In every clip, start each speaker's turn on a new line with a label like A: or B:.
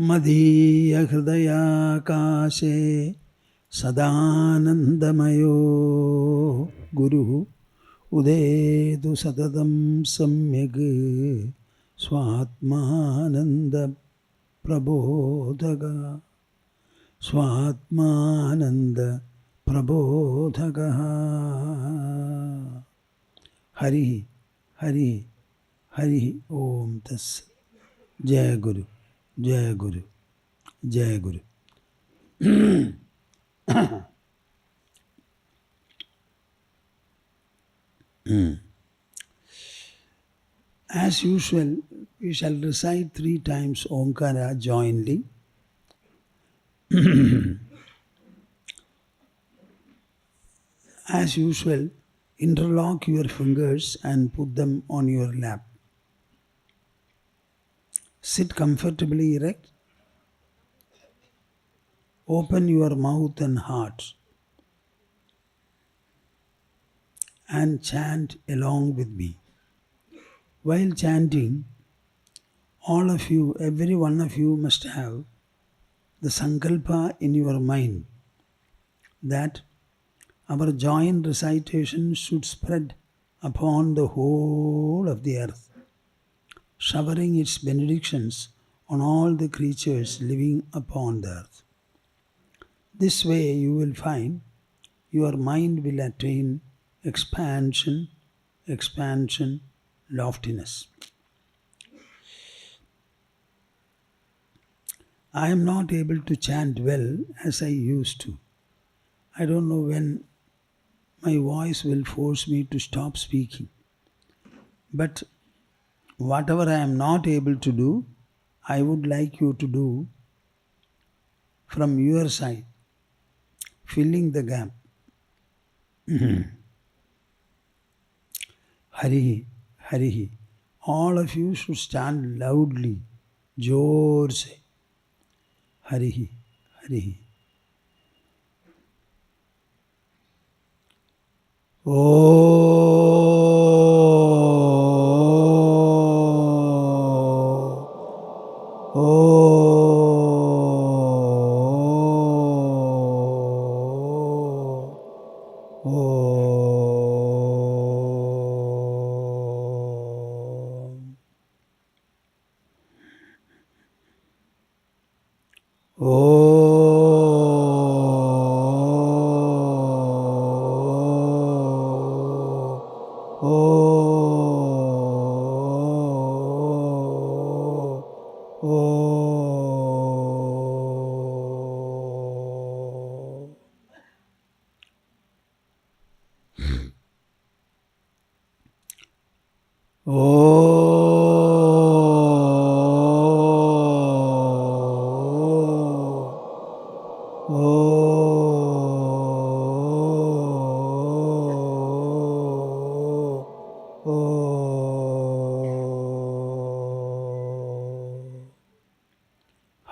A: Madhya Hridaya Kashe Sadanandamayo Guru Udedu Sadadam Samyag Swatmananda Prabodhaga Swatmananda Prabodhaga Hari Hari Hari Om Tas Jai Guru Jai Guru Jai Guru. As usual, we shall recite 3 times Omkara jointly. As usual, interlock your fingers and put them on your lap. Sit comfortably erect. Open your mouth and heart and chant along with me. While chanting, all of you, every one of you must have the sankalpa in your mind that our joint recitation should spread upon the whole of the earth, showering its benedictions on all the creatures living upon the earth. This way you will find your mind will attain expansion, loftiness. I am not able to chant well as I used to. I don't know when my voice will force me to stop speaking. But whatever I am not able to do, I would like you to do from your side, filling the gap. Hari, Hari. All of you should stand loudly, jor se. Hari, Hari.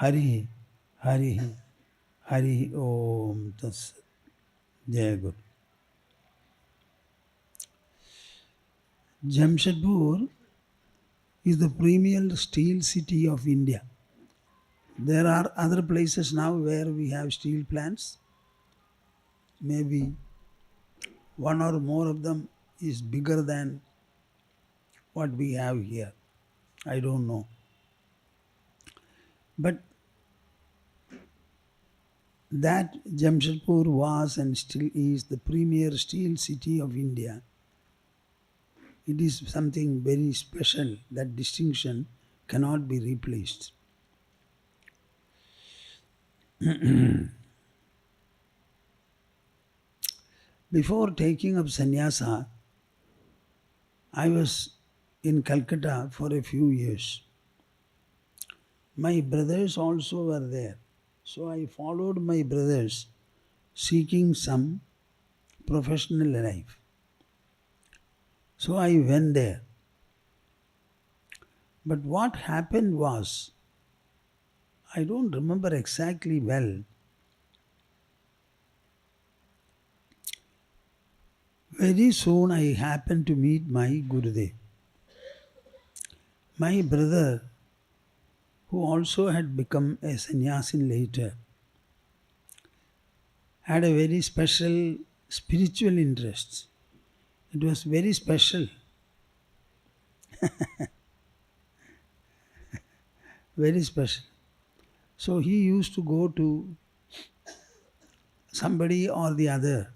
A: Hari, Hari, Hari Om Tas Jai Guru. Jamshedpur is the premier steel city of India. There are other places now where we have steel plants. Maybe one or more of them is bigger than what we have here. I don't know. But that Jamshedpur was and still is the premier steel city of India. It is something very special. That distinction cannot be replaced. Before taking up sannyasa, I was in Calcutta for a few years. My brothers also were there. So I followed my brothers seeking some professional life. So I went there. But what happened was, I don't remember exactly well. Very soon I happened to meet my Gurudev. My brother who also had become a sannyasin later, had a very special spiritual interest. It was very special, very special. So he used to go to somebody or the other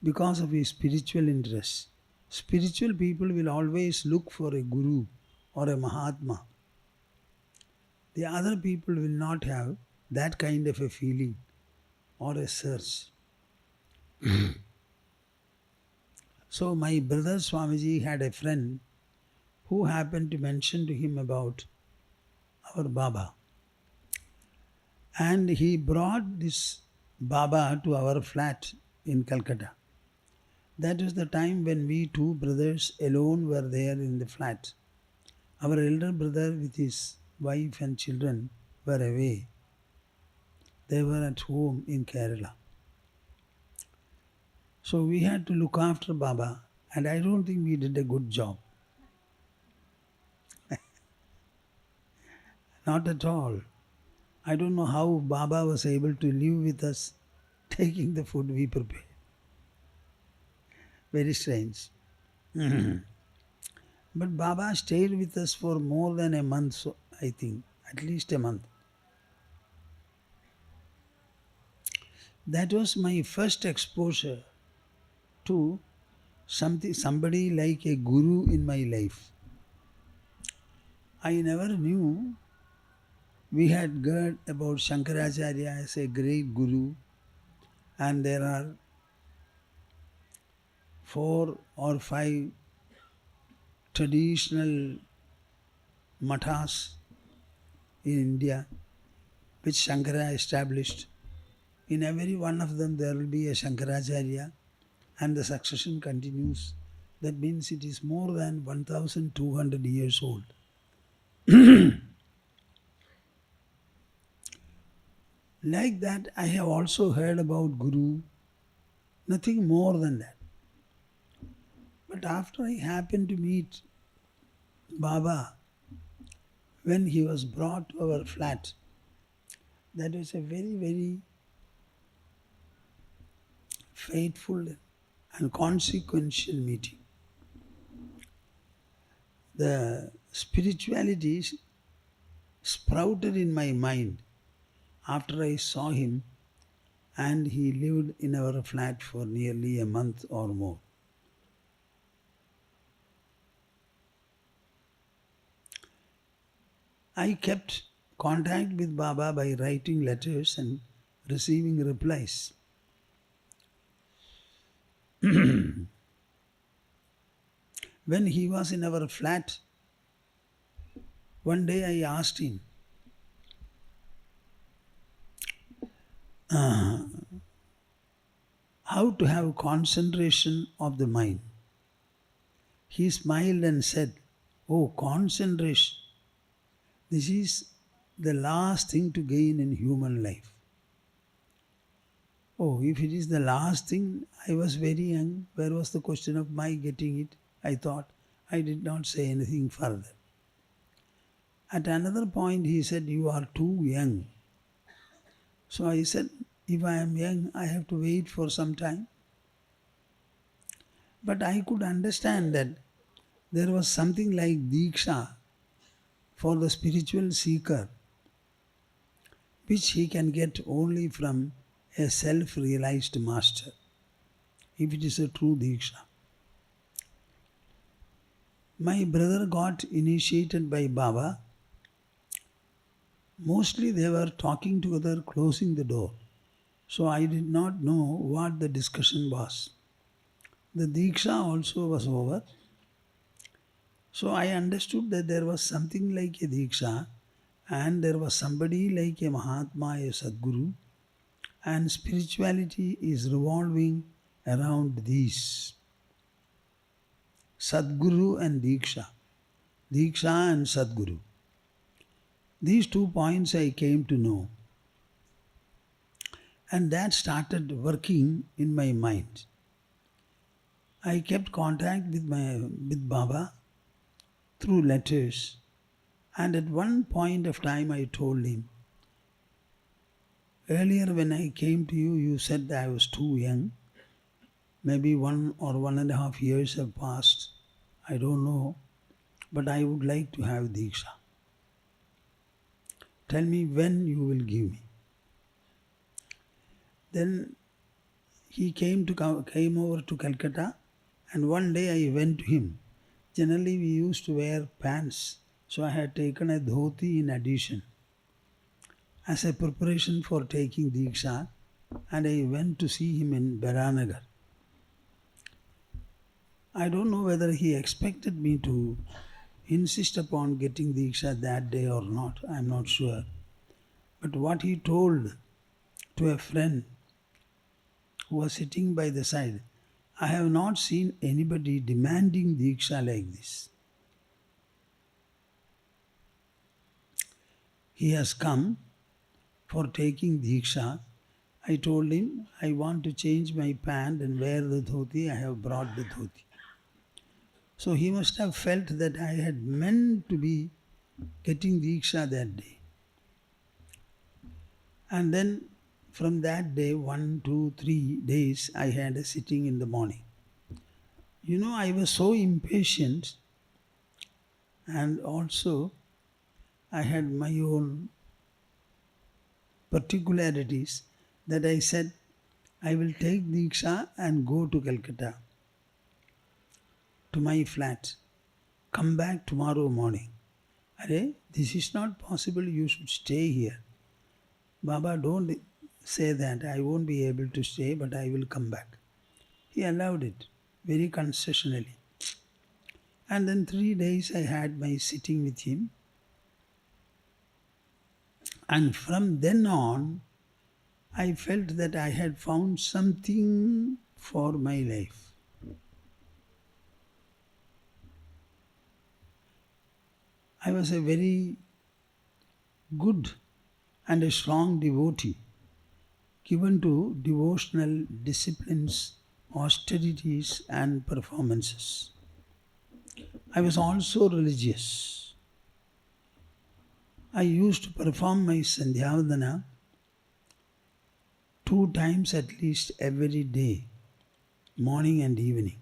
A: because of his spiritual interest. Spiritual people will always look for a guru or a mahatma. The other people will not have that kind of a feeling or a search. So my brother Swamiji had a friend who happened to mention to him about our Baba. And he brought this Baba to our flat in Calcutta. That was the time when we two brothers alone were there in the flat. Our elder brother with his wife and children were away. They were at home in Kerala. So we had to look after Baba, and I don't think we did a good job. Not at all. I don't know how Baba was able to live with us, taking the food we prepared. Very strange. Mhm. But Baba stayed with us for more than a month, so I think, at least a month. That was my first exposure to somebody like a guru in my life. I never knew we had heard about Shankaracharya as a great guru, and there are 4 or 5 traditional mathas in India which Shankara established. In every one of them there will be a Shankaracharya, and the succession continues. That means it is more than 1200 years old. Like that, I have also heard about Guru, nothing more than that. But after I happened to meet Baba when he was brought to our flat, that was a very, very fateful and consequential meeting. The spirituality sprouted in my mind after I saw him, and he lived in our flat for nearly a month or more. I kept contact with Baba by writing letters and receiving replies. When he was in our flat, one day I asked him, how to have concentration of the mind. He smiled and said, "Oh, concentration. This is the last thing to gain in human life." Oh, if it is the last thing, I was very young. Where was the question of my getting it? I thought. I did not say anything further. At another point, he said, "You are too young." So I said, if I am young, I have to wait for some time. But I could understand that there was something like Diksha for the spiritual seeker, which he can get only from a self-realized master, if it is a true Diksha. My brother got initiated by Baba. Mostly they were talking together, closing the door. So I did not know what the discussion was. The Diksha also was over. So I understood that there was something like a Diksha, and there was somebody like a Mahatma, a Sadguru, and spirituality is revolving around these. Sadguru and Diksha. Diksha and Sadguru. These 2 points I came to know. And that started working in my mind. I kept contact with Baba through letters And at one point of time I told him, earlier when I came to you, you said that I was too young. Maybe 1 or 1.5 years have passed. I don't know. But I would like to have Diksha. Tell me when you will give me. Then he came over to Calcutta, and one day I went to him. Generally we used to wear pants, so I had taken a dhoti in addition as a preparation for taking Diksha, and I went to see him in Baranagar. I don't know whether he expected me to insist upon getting Diksha that day or not, I am not sure. But what he told to a friend who was sitting by the side, I have not seen anybody demanding Diksha like this. He has come for taking Diksha. I told him, I want to change my pant and wear the dhoti. I have brought the dhoti. So he must have felt that I had meant to be getting Diksha that day. And then from that day, 1, 2, 3 days, I had a sitting in the morning. I was so impatient, and also I had my own particularities that I said, I will take Diksha and go to Calcutta, to my flat. Come back tomorrow morning. Arey, this is not possible, you should stay here. Baba, don't say that, I won't be able to stay, but I will come back. He allowed it, very concessionally. And then 3 days I had my sitting with him. And from then on, I felt that I had found something for my life. I was a very good and a strong devotee, given to devotional disciplines, austerities and performances. I was also religious. I used to perform my Sandhyavadana 2 times at least every day, morning and evening.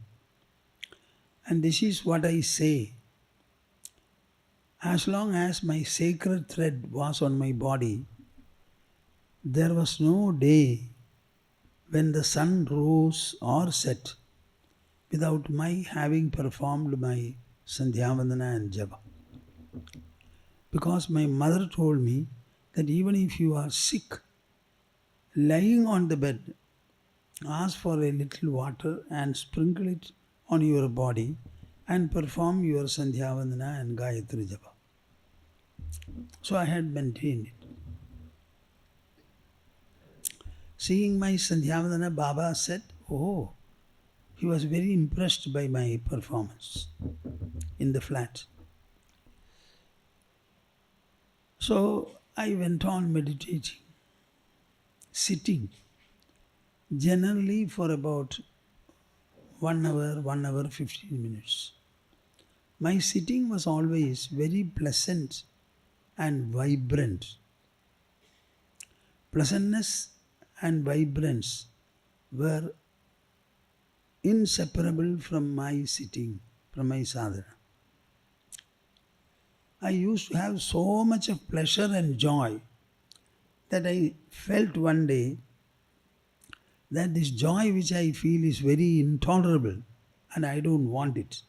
A: And this is what I say. As long as my sacred thread was on my body, there was no day when the sun rose or set without my having performed my Sandhyavadana and Japa. Because my mother told me that even if you are sick, lying on the bed, ask for a little water and sprinkle it on your body and perform your Sandhyavandana and Gayatri Japa. So I had maintained it. Seeing my Sandhyavandana, Baba said, oh, he was very impressed by my performance in the flat. So I went on meditating, sitting, generally for about 1 hour, 1 hour, 15 minutes. My sitting was always very pleasant and vibrant. Pleasantness and vibrance were inseparable from my sitting, from my sadhana. I used to have so much of pleasure and joy that I felt one day that this joy which I feel is very intolerable and I don't want it.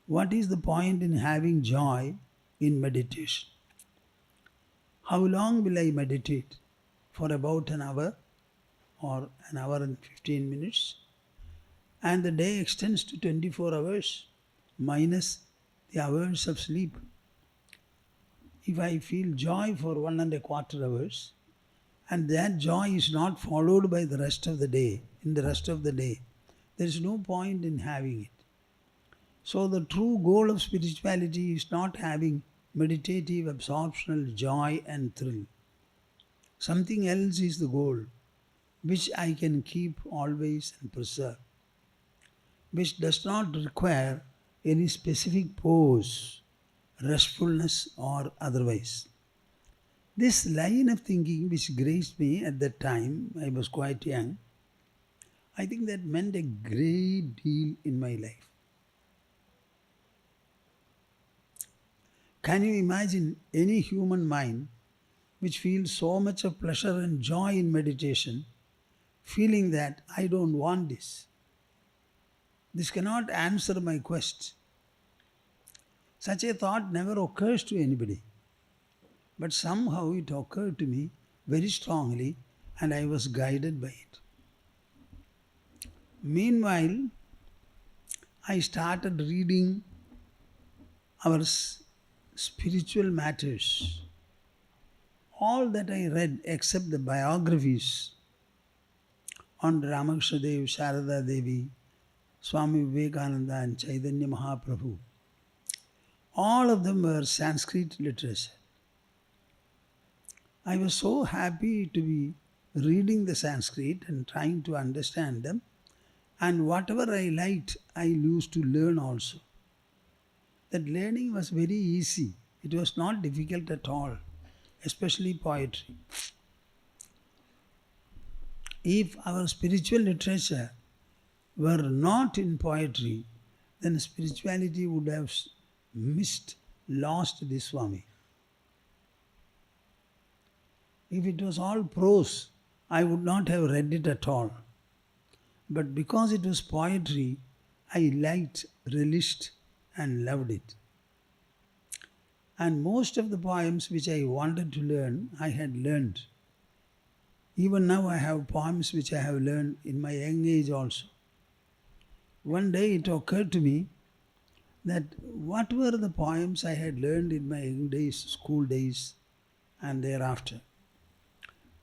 A: What is the point in having joy in meditation? How long will I meditate? For about an hour or an hour and 15 minutes? And the day extends to 24 hours minus the hours of sleep. If I feel joy for 1.25 hours, and that joy is not followed by the rest of the day, in the rest of the day, there is no point in having it. So the true goal of spirituality is not having meditative, absorptional joy and thrill. Something else is the goal, which I can keep always and preserve, which does not require any specific pose restfulness or otherwise. This line of thinking which graced me at that time, I was quite young, I think that meant a great deal in my life. Can you imagine any human mind which feels so much of pleasure and joy in meditation, feeling that I don't want this? This cannot answer my quest. Such a thought never occurs to anybody. But somehow it occurred to me very strongly and I was guided by it. Meanwhile, I started reading our spiritual matters. All that I read except the biographies on Ramakrishna Dev, Sharada Devi, Swami Vivekananda and Chaitanya Mahaprabhu, all of them were Sanskrit literature. I was so happy to be reading the Sanskrit and trying to understand them, and whatever I liked, I used to learn also. That learning was very easy. It was not difficult at all, especially poetry. If our spiritual literature were not in poetry, then spirituality would have lost the Swami. If it was all prose, I would not have read it at all. But because it was poetry, I liked, relished and loved it. And most of the poems which I wanted to learn, I had learned. Even now I have poems which I have learned in my young age also. One day it occurred to me that what were the poems I had learned in my young days, school days and thereafter.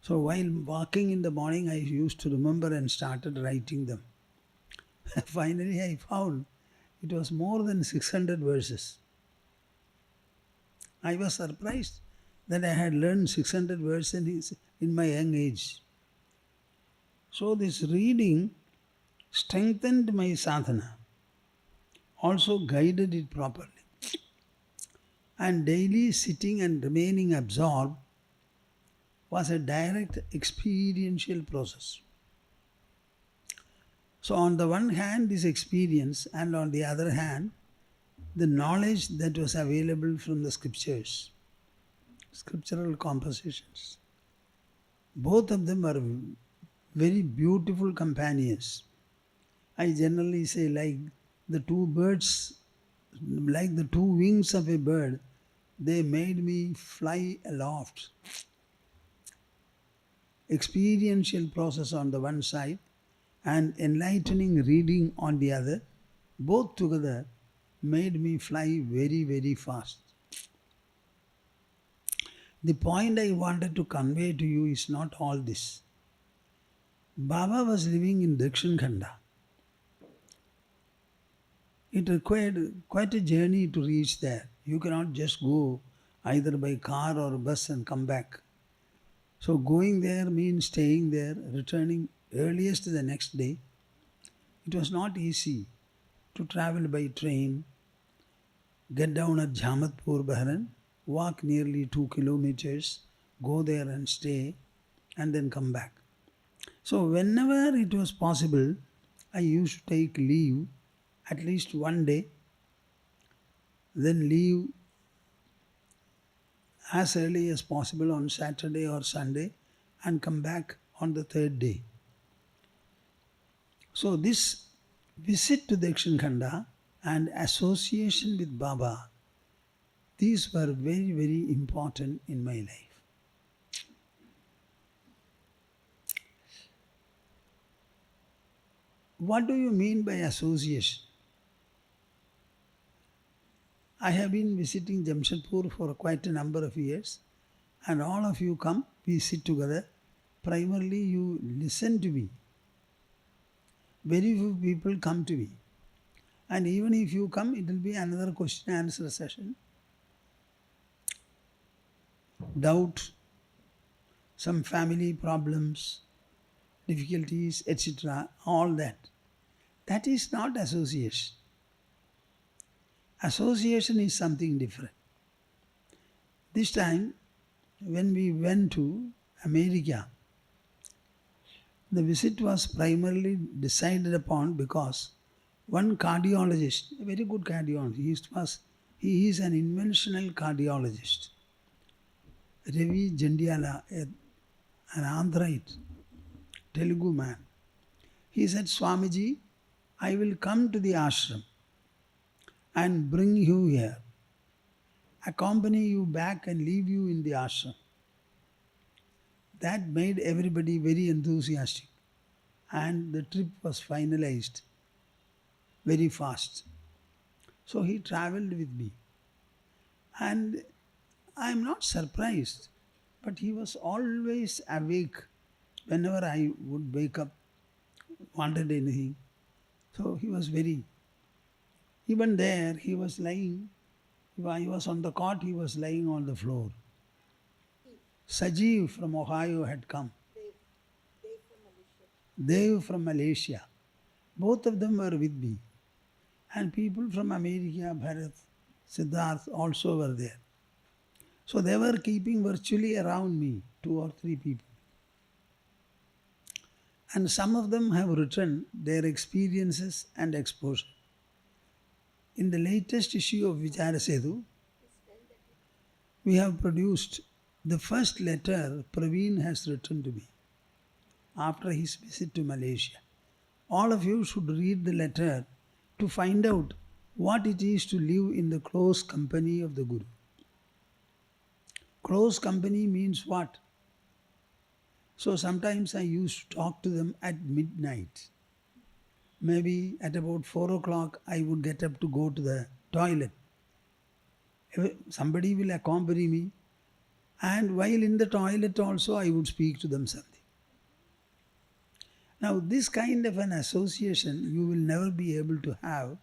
A: So while walking in the morning, I used to remember and started writing them. Finally I found it was more than 600 verses. I was surprised that I had learned 600 verses in my young age. So this reading strengthened my sadhana, also guided it properly. And daily sitting and remaining absorbed was a direct experiential process. So on the one hand, this experience, and on the other hand, the knowledge that was available from the scriptures, scriptural compositions. Both of them are very beautiful companions. I generally say like the two birds, like the two wings of a bird, they made me fly aloft. Experiential process on the one side and enlightening reading on the other, both together made me fly very, very fast. The point I wanted to convey to you is not all this. Baba was living in Dakshin Khanda. It required quite a journey to reach there. You cannot just go either by car or bus and come back. So going there means staying there, returning earliest the next day. It was not easy to travel by train, get down at Jamshedpur Jnana, walk nearly 2 kilometers, go there and stay, and then come back. So whenever it was possible, I used to take leave at least one day, then leave as early as possible on Saturday or Sunday and come back on the third day. So this visit to Dakshin Khanda and association with Baba, these were very, very important in my life. What do you mean by association? I have been visiting Jamshedpur for quite a number of years, and all of you come, we sit together. Primarily you listen to me. Very few people come to me. And even if you come, it will be another question answer session. Doubt, some family problems, difficulties, etc. All that. That is not association. Association is something different. This time, when we went to America, the visit was primarily decided upon because one cardiologist, a very good cardiologist, he is an inventional cardiologist, Ravi Jandiala, an Andhraite, Telugu man. He said, Swamiji, I will come to the ashram and bring you here, accompany you back and leave you in the ashram. That made everybody very enthusiastic, and the trip was finalized very fast. So he traveled with me, and I am not surprised, but he was always awake whenever I would wake up, wanted anything. So he was very, even there he was lying, if I was on the cot, he was lying on the floor. Sajeev from Ohio had come. Dev from Malaysia. Both of them were with me. And people from America, Bharat, Siddharth also were there. So they were keeping virtually around me, 2 or 3 people. And some of them have written their experiences and exposure. In the latest issue of Vichara Setu, we have produced the first letter Praveen has written to me after his visit to Malaysia. All of you should read the letter to find out what it is to live in the close company of the Guru. Close company means what? So sometimes I used to talk to them at midnight. Maybe at about 4 o'clock I would get up to go to the toilet. Somebody will accompany me, and while in the toilet also I would speak to them something. Now this kind of an association you will never be able to have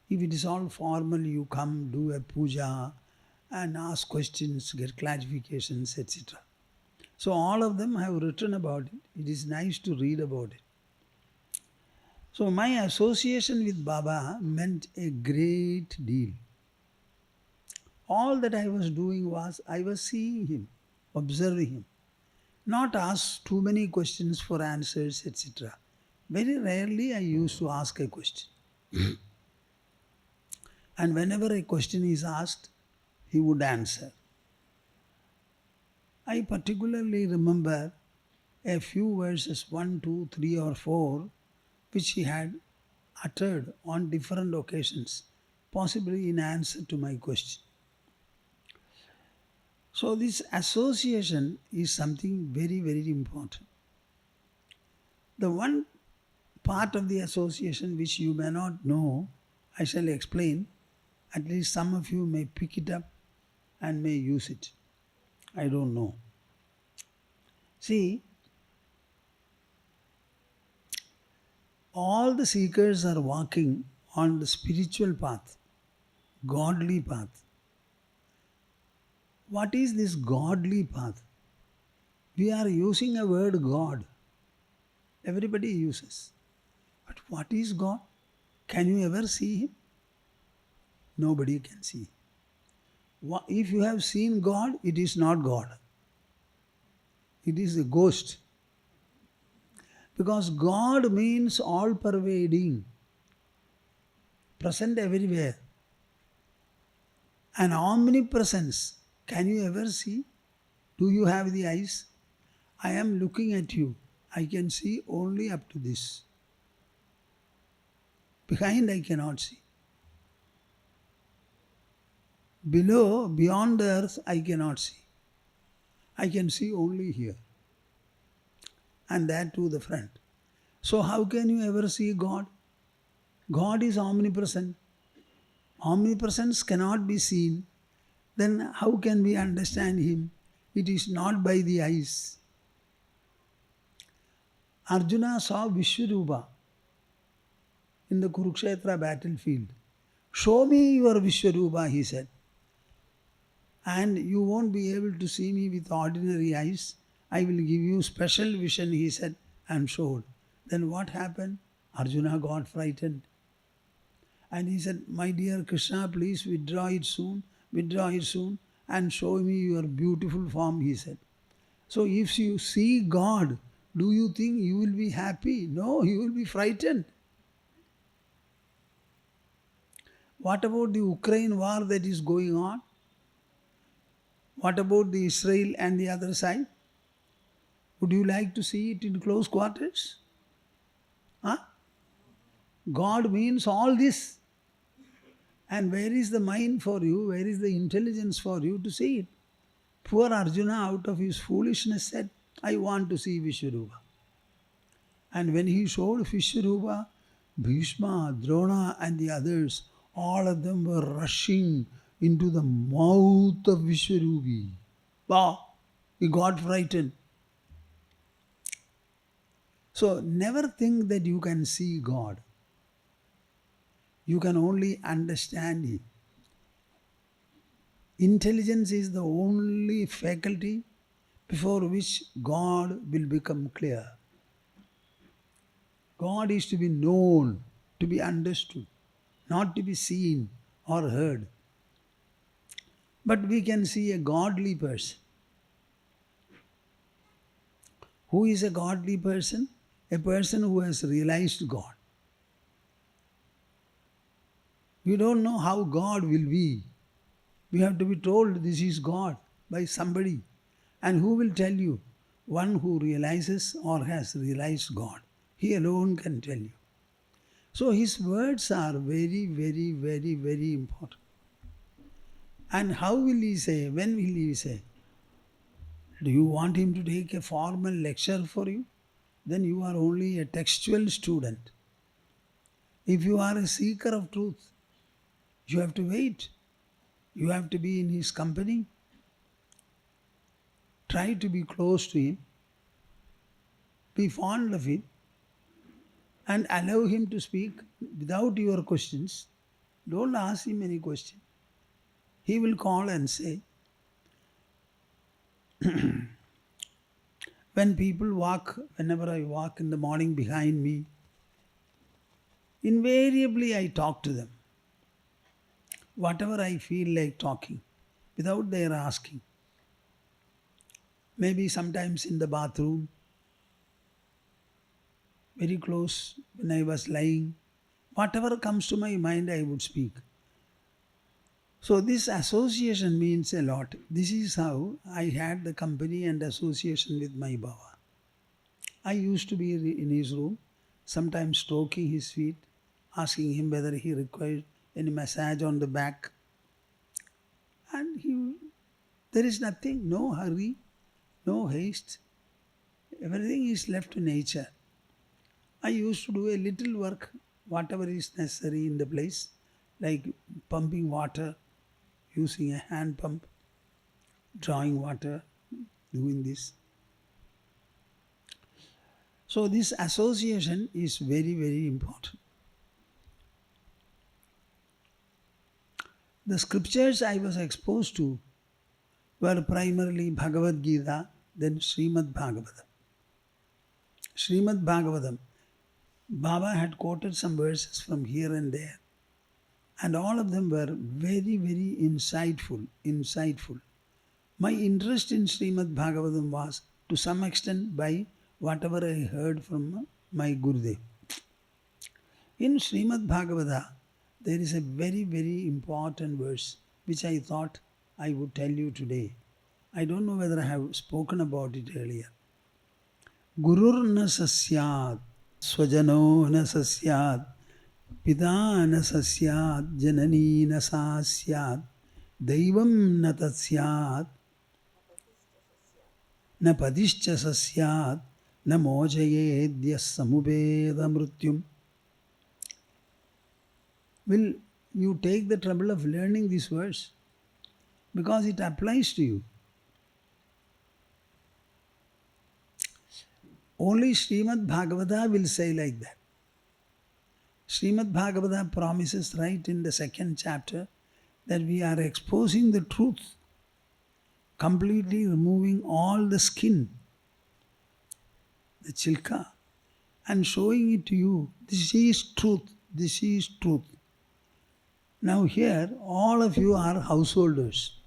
A: if it is all formal. You come, do a puja and ask questions, get clarifications, etc. So all of them have written about it. It is nice to read about it. So my association with Baba meant a great deal. All that I was doing was, I was seeing him, observing him. Not ask too many questions for answers, etc. Very rarely I used to ask a question. And whenever a question is asked, he would answer. I particularly remember a few verses, 1, 2, 3 or 4, which he had uttered on different occasions, possibly in answer to my question. So this association is something very, very important. The one part of the association which you may not know, I shall explain. At least some of you may pick it up and may use it. I don't know. See, all the seekers are walking on the spiritual path, godly path. What is this godly path? We are using a word God. Everybody uses. But what is God? Can you ever see Him? Nobody can see Him. If you have seen God, it is not God. It is a ghost. Because God means all-pervading, present everywhere. An omnipresence. Can you ever see? Do you have the eyes? I am looking at you. I can see only up to this. Behind I cannot see. Below, beyond the earth, I cannot see. I can see only here. And that too the front. So how can you ever see God? God is omnipresent. Omnipresence cannot be seen. Then how can we understand Him? It is not by the eyes. Arjuna saw Vishwarupa in the Kurukshetra battlefield. Show me your Vishwarupa, he said. And you won't be able to see me with ordinary eyes. I will give you special vision, he said, and showed. Then what happened? Arjuna got frightened. And he said, my dear Krishna, please withdraw it soon, and show me your beautiful form, he said. So if you see God, do you think you will be happy? No, you will be frightened. What about the Ukraine war that is going on? What about the Israel and the other side? Would you like to see it in close quarters? Huh? God means all this. And where is the mind for you? Where is the intelligence for you to see it? Poor Arjuna, out of his foolishness, said, I want to see Vishwarupa. And when he showed Vishwarupa, Bhishma, Drona, and the others, all of them were rushing into the mouth of Vishwarupi. Wow! He got frightened. So never think that you can see God. You can only understand Him. Intelligence is the only faculty before which God will become clear. God is to be known, to be understood, not to be seen or heard. But we can see a godly person. Who is a godly person? A person who has realized God. We don't know how God will be. We have to be told this is God by somebody. And who will tell you? One who realizes or has realized God. He alone can tell you. So his words are very, very, very, very important. And how will he say? When will he say? Do you want him to take a formal lecture for you? Then you are only a textual student. If you are a seeker of truth, you have to wait. You have to be in his company. Try to be close to him. Be fond of him. And allow him to speak without your questions. Don't ask him any question. He will call and say, when people walk, whenever I walk in the morning behind me, invariably I talk to them. Whatever I feel like talking, without their asking. Maybe sometimes in the bathroom, very close, when I was lying, whatever comes to my mind I would speak. So this association means a lot. This is how I had the company and association with my Baba. I used to be in his room, sometimes stroking his feet, asking him whether he required any massage on the back. And there is nothing, no hurry, no haste. Everything is left to nature. I used to do a little work, whatever is necessary in the place, like pumping water, using a hand pump, drawing water, doing this. So this association is very, very important. The scriptures I was exposed to were primarily Bhagavad Gita, then Srimad Bhagavatam. Srimad Bhagavatam, Baba had quoted some verses from here and there, and all of them were very, very insightful. My interest in Srimad Bhagavatam was to some extent by whatever I heard from my Gurudev. In Srimad Bhagavata, there is a very, very important verse which I thought I would tell you today. I don't know whether I have spoken about it earlier. Gurur na sasyat, swajano na sasyat, pita na sasyat, janani na sasyat, daivam na tatsyat, na padishcha sasyat, na mojayedya samubeda mrutyum. Will you take the trouble of learning this verse? Because it applies to you. Only Srimad Bhagavata will say like that. Srimad Bhagavata promises right in the second chapter that we are exposing the truth, completely removing all the skin, the chilka, and showing it to you. This is truth. This is truth. Now here, all of you are householders.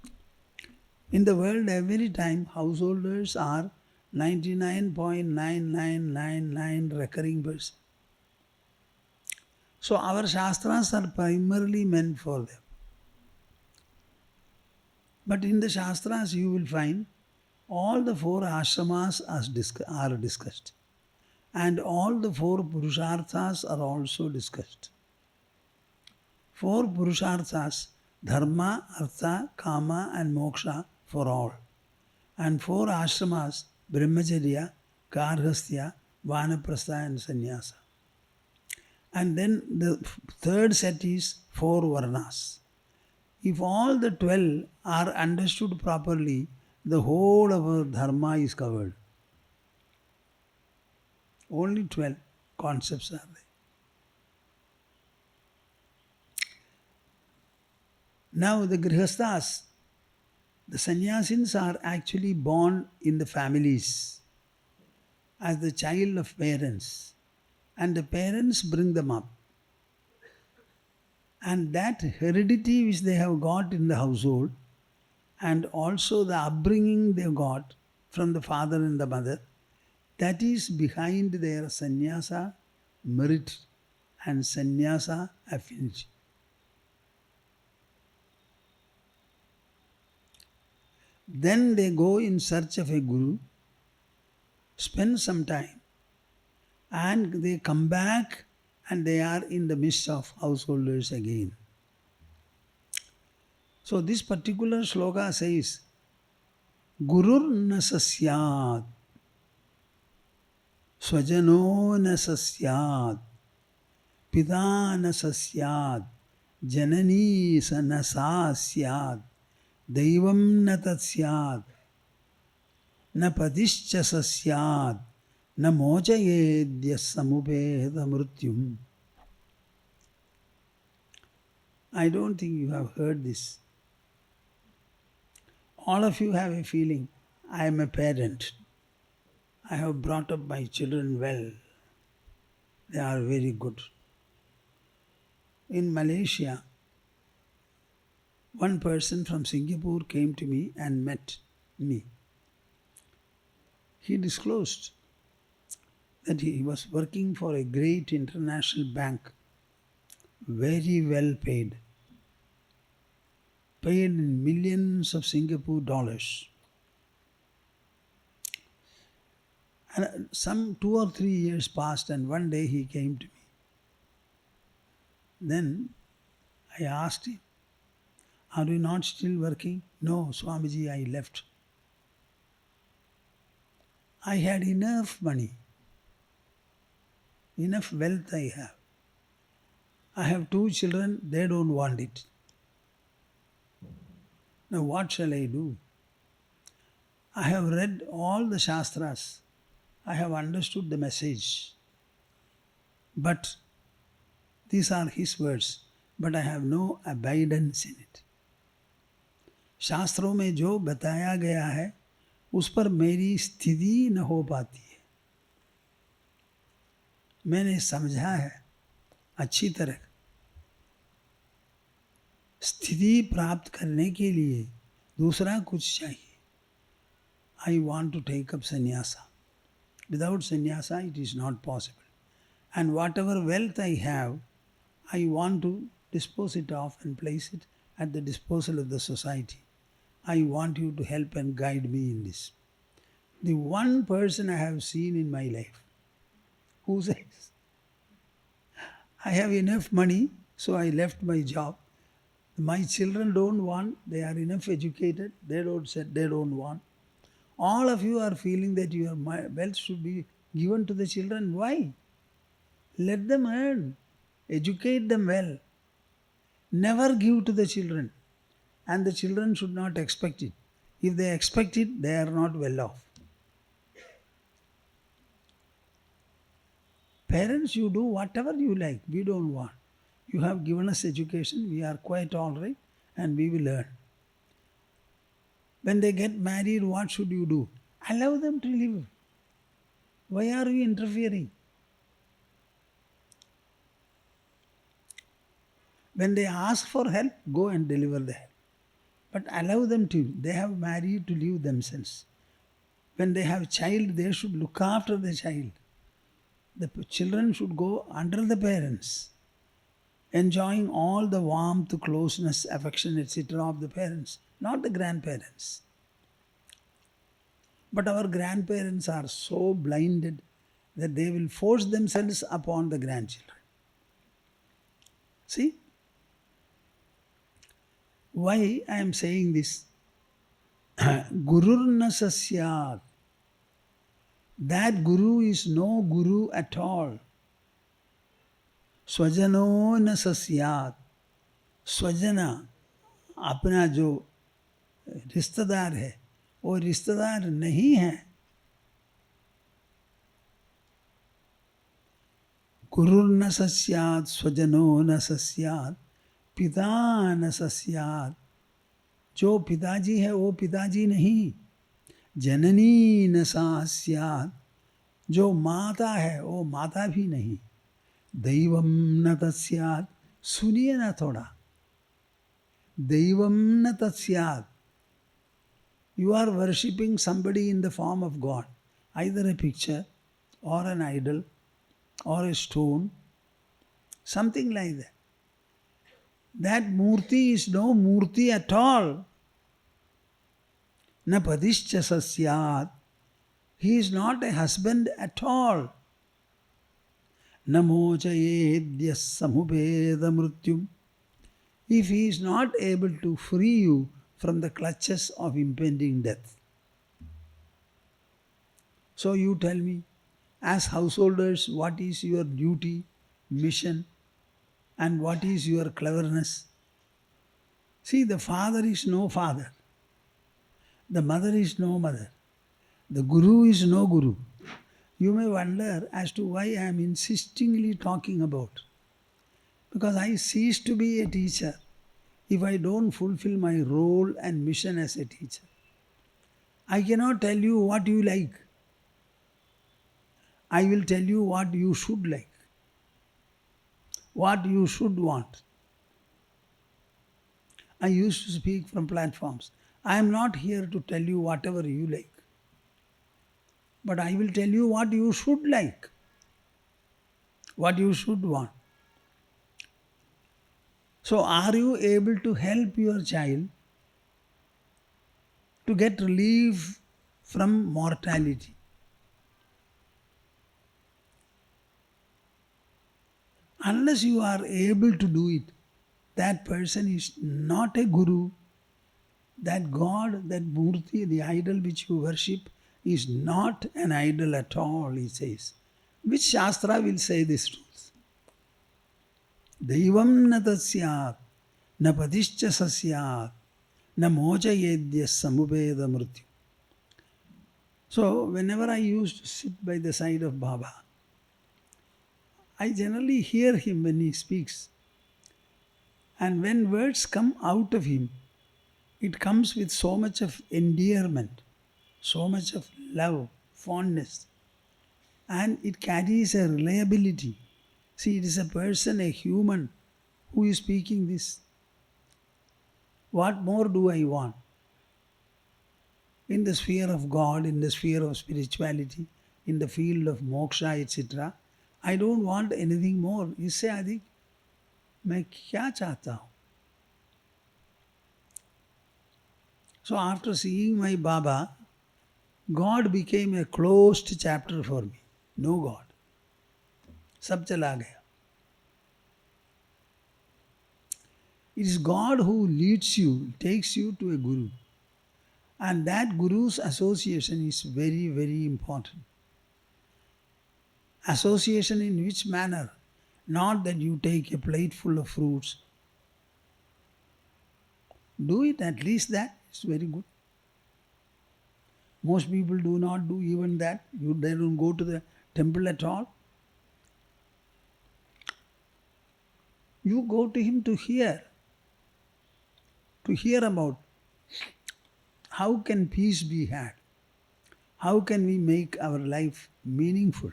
A: In the world, every time householders are 99.9999 recurring person. So our Shastras are primarily meant for them. But in the Shastras, you will find all the four ashramas are discussed. And all the four Purusharthas are also discussed. Four Purusharthas, Dharma, Artha, Kama and Moksha for all. And four ashramas, Brahmacharya, Garhastya, Vanaprastha and Sannyasa. And then the third set is four Varnas. If all the 12 are understood properly, the whole of our Dharma is covered. Only 12 concepts are there. Now the Grihasthas, the sannyasins are actually born in the families as the child of parents, and the parents bring them up. And that heredity which they have got in the household, and also the upbringing they got from the father and the mother, that is behind their sannyasa merit and sannyasa affinity. Then they go in search of a guru, spend some time, and they come back and they are in the midst of householders again. So this particular sloka says, Gurur na sasyat, swajano na sasyat, pita na sasyat, janani sa na sasyat, daivam na tatsyat, na padischa sasyat, na mochayedya samupeta mrityum. I don't think you have heard this. All of you have a feeling, I am a parent. I have brought up my children well. They are very good. In Malaysia, one person from Singapore came to me and met me. He disclosed that he was working for a great international bank, very well paid in millions of Singapore dollars. And some 2 or 3 years passed, and one day he came to me. Then I asked him, are you not still working? No, Swamiji, I left. I had enough money, enough wealth I have. I have 2 children, they don't want it. Now what shall I do? I have read all the Shastras. I have understood the message. But these are his words. But I have no abidance in it. शास्त्रों में जो बताया गया है उस पर मेरी स्थिति न हो पाती है. मैंने समझा है अच्छी तरह. स्थिति प्राप्त करने के लिए दूसरा कुछ चाहिए. I want to take up sannyasa. Without sannyasa it is not possible. And whatever wealth I have, I want to dispose it off and place it at the disposal of the society. I want you to help and guide me in this. The one person I have seen in my life who says, I have enough money, so I left my job. My children don't want, they are enough educated, they don't want. All of you are feeling that your wealth should be given to the children. Why? Let them earn. Educate them well. Never give to the children. And the children should not expect it. If they expect it, they are not well off. Parents, you do whatever you like. We don't want. You have given us education. We are quite all right. And we will learn. When they get married, what should you do? Allow them to live. Why are you interfering? When they ask for help, go and deliver the help. But allow them to. They have married to live themselves. When they have child, they should look after the child. The children should go under the parents, enjoying all the warmth, closeness, affection, etc. of the parents, not the grandparents. But our grandparents are so blinded that they will force themselves upon the grandchildren. See? Why I am saying this? Gururna sasyat. That guru is no guru at all. Swajano na sasyat. स्वजना अपना जो रिश्तेदार है वो रिश्तेदार नहीं है. गुरुर न सस्यात्, स्वजनो न सस्यात्, पिता न सस्यात्. जो पिताजी है वो पिताजी नहीं. जननी न सास्यात्. जो माता है वो माता भी नहीं. दैवम न तस्यात्. सुनिए ना थोड़ा. Devam na tasyat. You are worshipping somebody in the form of God, either a picture or an idol or a stone, something like that. That murti is no murti at all. Na padishcha sasyat. He is not a husband at all. Namo chayedyas samubeda mrutyum. If he is not able to free you from the clutches of impending death. So you tell me, as householders, what is your duty, mission, and what is your cleverness? See, the father is no father. The mother is no mother. The guru is no guru. You may wonder as to why I am insistingly talking about. Because I cease to be a teacher if I don't fulfill my role and mission as a teacher. I cannot tell you what you like. I will tell you what you should like, what you should want. I used to speak from platforms. I am not here to tell you whatever you like, but I will tell you what you should like, what you should want. So are you able to help your child to get relief from mortality? Unless you are able to do it, that person is not a guru. That God, that murti, the idol which you worship, is not an idol at all, he says. Which Shastra will say this truth? Daivam na tasyat, na padishcha sasyat, na mocha yedya samubeda mrityu. So, whenever I used to sit by the side of Baba, I generally hear him when he speaks. And when words come out of him, it comes with so much of endearment, so much of love, fondness, and it carries a reliability. See, it is a person, a human, who is speaking this. What more do I want? In the sphere of God, in the sphere of spirituality, in the field of moksha, etc., I don't want anything more. इससे अधिक मैं क्या चाहता हूँ? So after seeing my Baba, God became a closed chapter for me. No God. सब चला गया. It is God who leads you, takes you to a guru. And that guru's association is very, very important. Association in which manner? Not that you take a plate full of fruits. Do it, at least that. It's very good. Most people do not do even that. They don't go to the temple at all. You go to him to hear about how can peace be had, how can we make our life meaningful.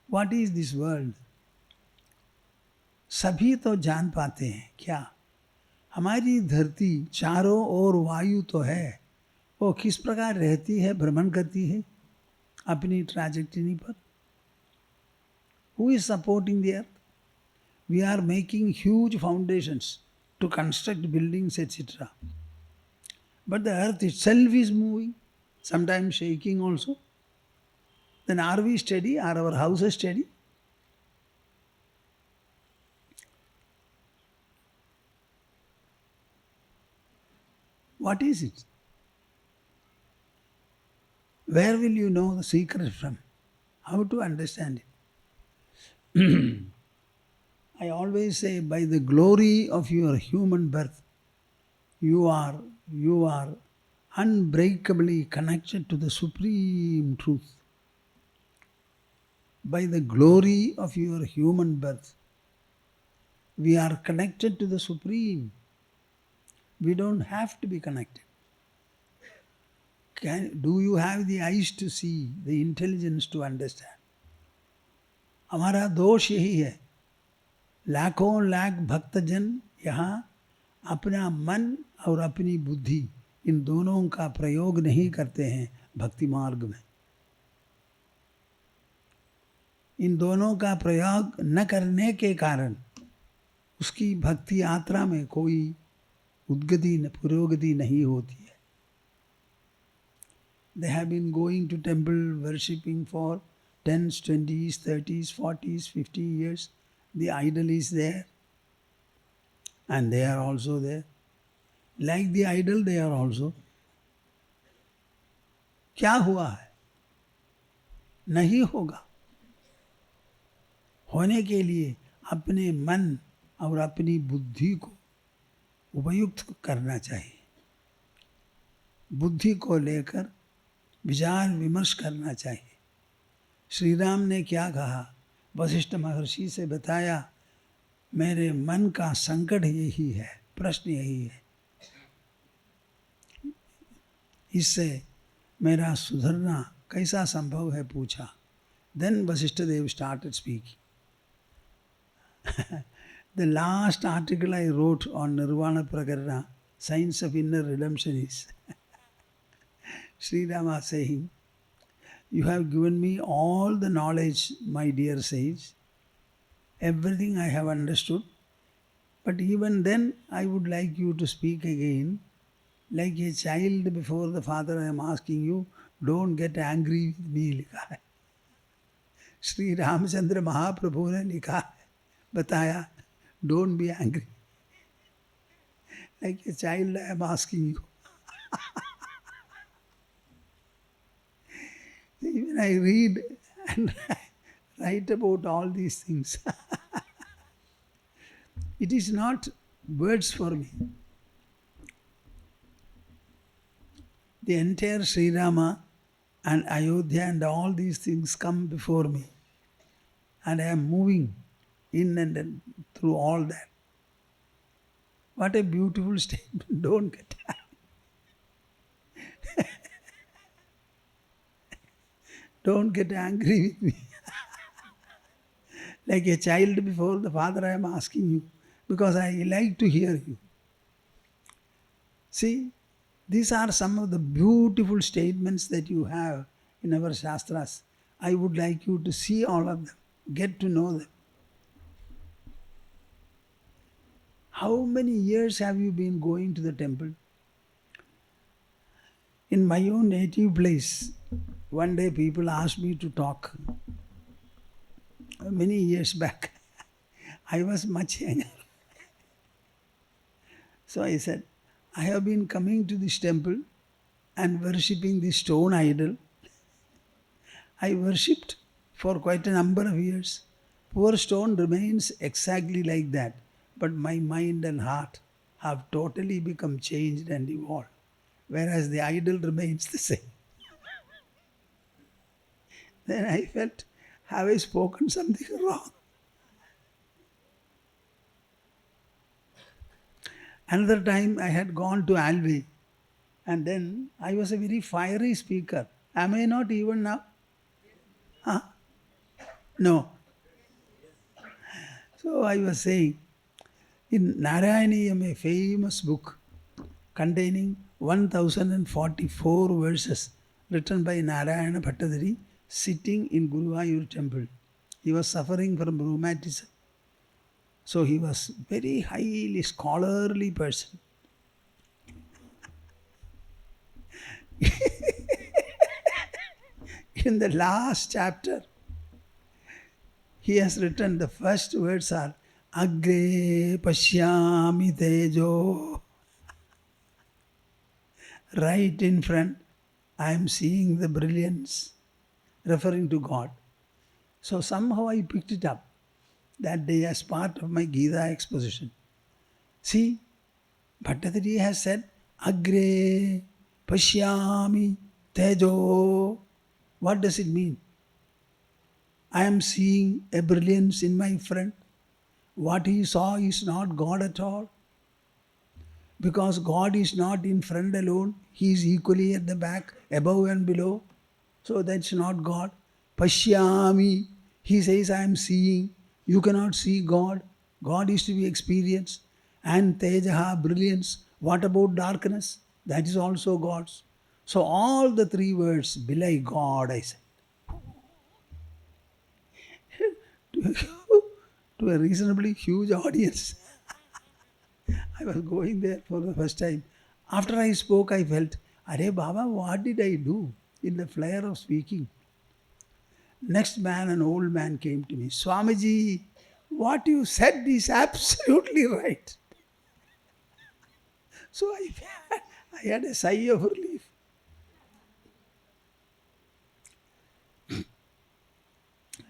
A: What is this world? सभी तो जान पाते हैं क्या हमारी धरती चारों ओर वायु तो है, वो किस प्रकार रहती है, भ्रमण करती है अपनी ट्रैजेक्टरी पर. Who is supporting the earth? We are making huge foundations to construct buildings, etc. But the earth itself is moving, sometimes shaking also. Then are we steady? Are our houses steady? What is it? Where will you know the secret from? How to understand it? I always say, by the glory of your human birth, you are unbreakably connected to the supreme truth. By the glory of your human birth, we are connected to the supreme. We don't have to be connected. Do you have the eyes to see, the intelligence to understand? हमारा दोष यही है, लाखों लाख भक्तजन यहाँ अपना मन और अपनी बुद्धि इन दोनों का प्रयोग नहीं करते हैं भक्ति मार्ग में. इन दोनों का प्रयोग न करने के कारण उसकी भक्ति यात्रा में कोई उद्गति पुरोगति नहीं होती है. They have been going to temple worshipping for 10s, 20s, 30s, 40s, 50 years. The idol is there and they are also there. Like the idol, they are also. क्या हुआ है? नहीं होगा. होने के लिए अपने मन और अपनी बुद्धि को उपयुक्त करना चाहिए. बुद्धि को लेकर विचार विमर्श करना चाहिए. श्री राम ने क्या कहा? वशिष्ठ महर्षि से बताया, मेरे मन का संकट यही है, प्रश्न यही है, इससे मेरा सुधरना कैसा संभव है पूछा. Then Vashishtha Dev started speaking. The last article I wrote on Nirvana Prakarana, Science of Inner Redemption, is Sri Rama saying, you have given me all the knowledge, my dear sage, everything I have understood, but even then I would like you to speak again. Like a child before the father, I am asking you, don't get angry with me, लिखा है. श्री रामचंद्र महाप्रभु ने लिखा है, बताया, don't be angry. Like a child, I am asking you. When I read and write about all these things, it is not words for me. The entire Sri Rama and Ayodhya and all these things come before me, and I am moving in and through all that. What a beautiful statement. Don't get Don't get angry with me. Like a child before the father, I am asking you, because I like to hear you. See, these are some of the beautiful statements that you have in our Shastras. I would like you to see all of them, get to know them. How many years have you been going to the temple? In my own native place, one day people asked me to talk. Many years back, I was much younger. So I said, I have been coming to this temple and worshipping this stone idol. I worshipped for quite a number of years. Poor stone remains exactly like that, but my mind and heart have totally become changed and evolved, whereas the idol remains the same. Then I felt, have I spoken something wrong? Another time I had gone to Alvi, and then I was a very fiery speaker. Am I not even now? Huh? No. So I was saying, In Narayaniyam, a famous book containing 1044 verses written by Narayana Bhattadari sitting in Guruvayur temple. He was suffering from rheumatism. So he was very highly scholarly person. In the last chapter, he has written the first words are Agre Pashyami Tejo. Right in front, I am seeing the brilliance, referring to God. So somehow I picked it up that day as part of my Gita exposition. See, Bhattadari has said, Agre Pashyami Tejo. What does it mean? I am seeing a brilliance in my friend. What he saw is not God at all. Because God is not in front alone, He is equally at the back, above and below. So that's not God. Pashyami, He says, I am seeing. You cannot see God. God is to be experienced. And Tejaha, brilliance. What about darkness? That is also God's. So all the three words belie God, I said. To a reasonably huge audience. I was going there for the first time. After I spoke, I felt, Are Baba, what did I do in the flare of speaking? Next man, an old man, came to me. Swamiji, what you said is absolutely right. So I had a sigh of relief.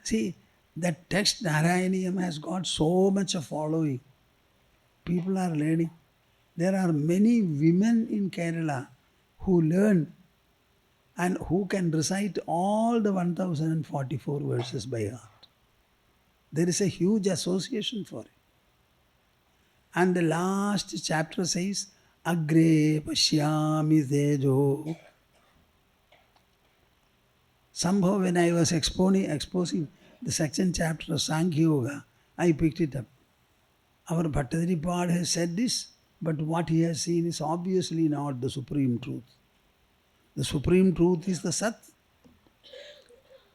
A: See, that text Narayaniyam has got so much of following. People are learning. There are many women in Kerala who learn and who can recite all the 1044 verses by heart. There is a huge association for it. And the last chapter says, Agre Pashyami Tejo. Somehow when I was exposing the second chapter of Sankhya Yoga, I picked it up. Our Bhattadari Pad has said this, but what he has seen is obviously not the supreme truth. The supreme truth is the Sat.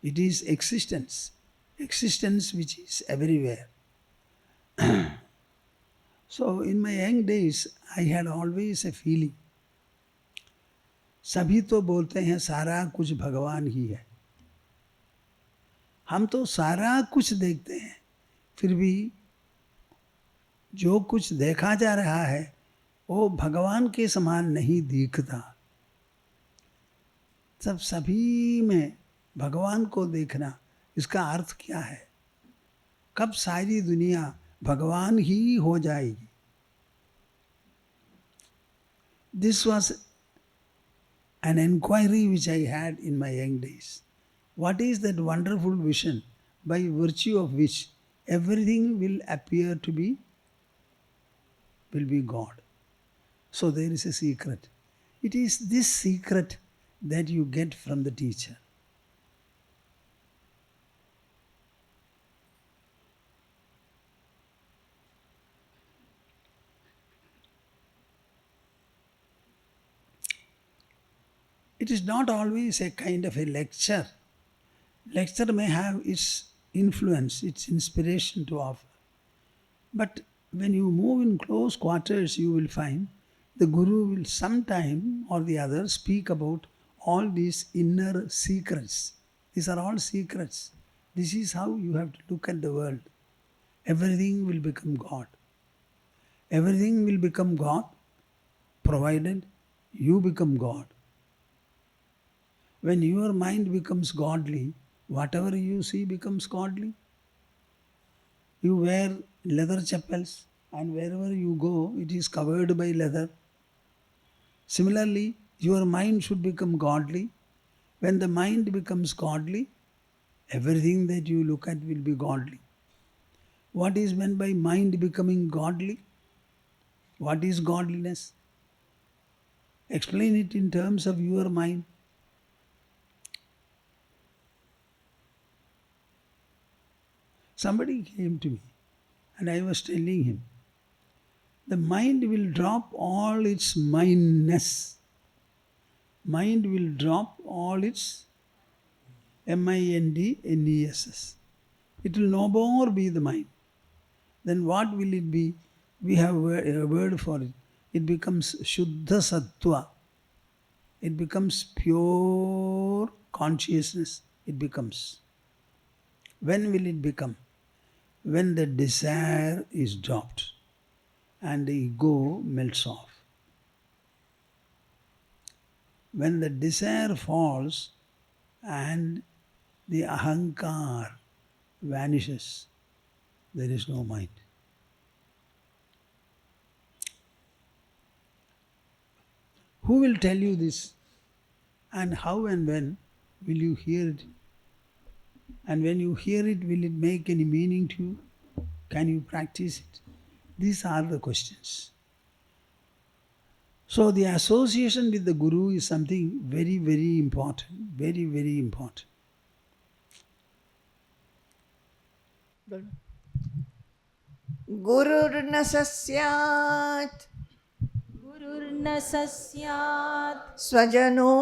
A: It is existence. Existence which is everywhere. So in my young days, I had always a feeling, सभी तो बोलते हैं सारा कुछ भगवान ही है. हम तो सारा कुछ देखते हैं, फिर भी जो कुछ देखा जा रहा है वो भगवान के समान नहीं दिखता. सब सभी में भगवान को देखना, इसका अर्थ क्या है? कब सारी दुनिया भगवान ही हो जाएगी? This was an inquiry which I had in my young days. What is that wonderful vision by virtue of which everything will appear to be God? So there is a secret. It is this secret that you get from the teacher. It is not always a kind of a lecture. Lecture may have its influence, its inspiration to offer. But when you move in close quarters, you will find the Guru will sometime or the other speak about all these inner secrets. These are all secrets. This is how you have to look at the world. Everything will become God. Everything will become God provided you become God. When your mind becomes godly, whatever you see becomes godly. You wear leather chappals and wherever you go, it is covered by leather. Similarly, your mind should become godly. When the mind becomes godly, everything that you look at will be godly. What is meant by mind becoming godly? What is godliness? Explain it in terms of your mind. Somebody came to me and I was telling him, the mind will drop all its mindness. Mind will drop all its mindness. It will no more be the mind. Then what will it be? We have a word for it. It becomes Shuddha Sattva. It becomes pure consciousness. It becomes. When will it become? When the desire is dropped and the ego melts off. When the desire falls and the ahankar vanishes, there is no mind. Who will tell you this? And how and when will you hear it? And when you hear it, will it make any meaning to you? Can you practice it? These are the questions. So the association with the Guru is something very, very important. Very, very important.
B: Gururna sasyat
C: गुरुर्न सस्यात्
B: स्वजनो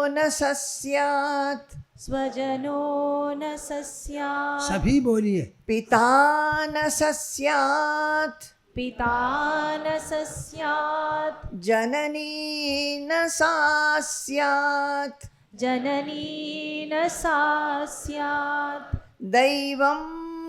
B: न सस्यात
C: स्वजनो न सस्यात्
A: सभी बोलिए.
B: पिता न सस्यात
C: पिता न सस्यात्
B: जननी न सास्यात
C: जननी न सा स्यात्
B: दैवं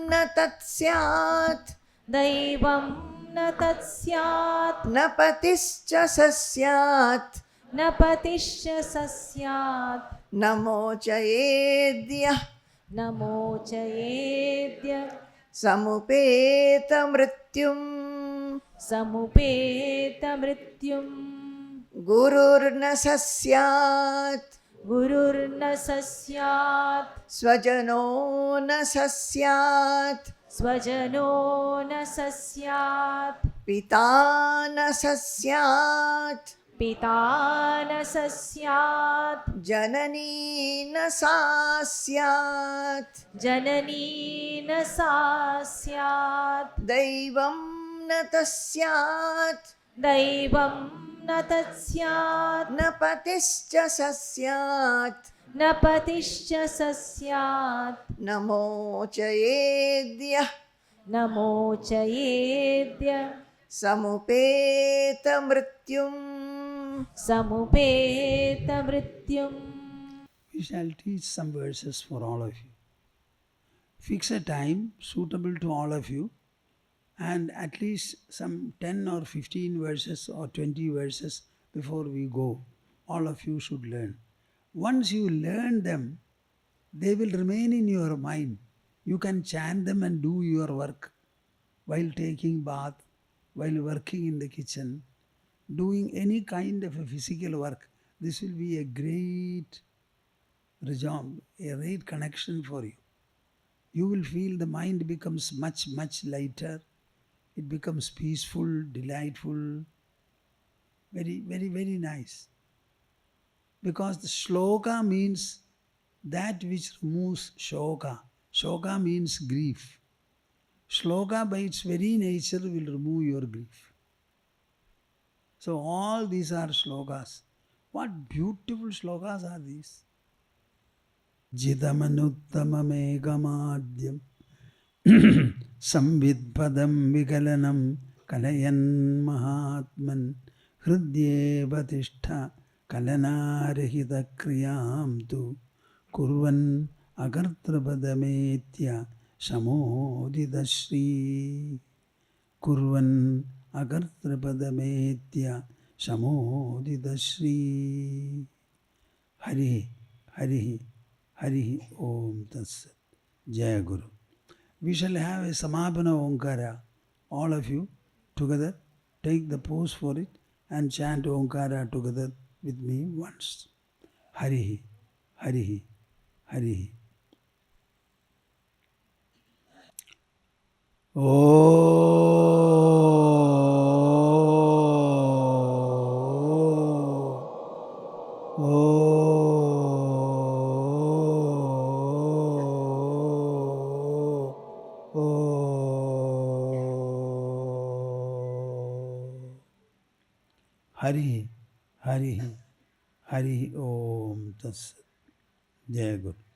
B: न तत्स्यात्
C: दैवं न तत्स्यात्
B: न पतिश्च सस्यात्
C: न पतिश्च सस्यात्
B: न मोचयेद्यः
C: न मोचयेद्य
B: समुपेत मृत्युम्
C: समुपेत मृत्युम्
B: गुरुर्न सस्यात्
C: गुरुर्न सस्यात्
B: स्वजनो न सस्यात्
C: स्वजनो न सस्यात्
B: पिता न सस्यात्
C: पिता न सस्यात्
B: जननी न सास्यात्
C: जननी न सा स्यात्
B: दैवं न तस्यात्
C: दैवं न तत्स्यात्
B: न पतिश्च सस्यात्
C: न पतिश्च सस्यात्
B: न मोचयेद्यः
C: न मोचयेद्य
B: समुपेत मृत्युम्
C: समुपेत मृत्युम्.
A: We shall teach some verses for all of you. Fix a time suitable to all of you, and at least some 10 or 15 verses or 20 verses before we go, all of you should learn. Once you learn them, they will remain in your mind. You can chant them and do your work while taking bath, while working in the kitchen, doing any kind of a physical work. This will be a great rejoice, a great connection for you. You will feel the mind becomes much, much lighter. It becomes peaceful, delightful, very, very, very nice. Because the shloka means that which removes shoka. Shoka means grief. Shloka by its very nature will remove your grief. So all these are shlokas. What beautiful shlokas are these? Jidamanuttamamekamadyam Samvidpadam Vigalanam Kalayan Mahatman Hridyeva Tishtha Kalanarahita Kriyam Tu Kurvan Agartrapadamethya Samodidashri Kurvan Agartrapadamethya Samodidashri Hari Hari Hari Om Tatsat Jaya Guru. We shall have a Samapana Omkara. All of you together take the pose for it and chant Omkara together with me once. Hari Hari Hari. Hari Hari Hari Om Tatsat. Jai Guru.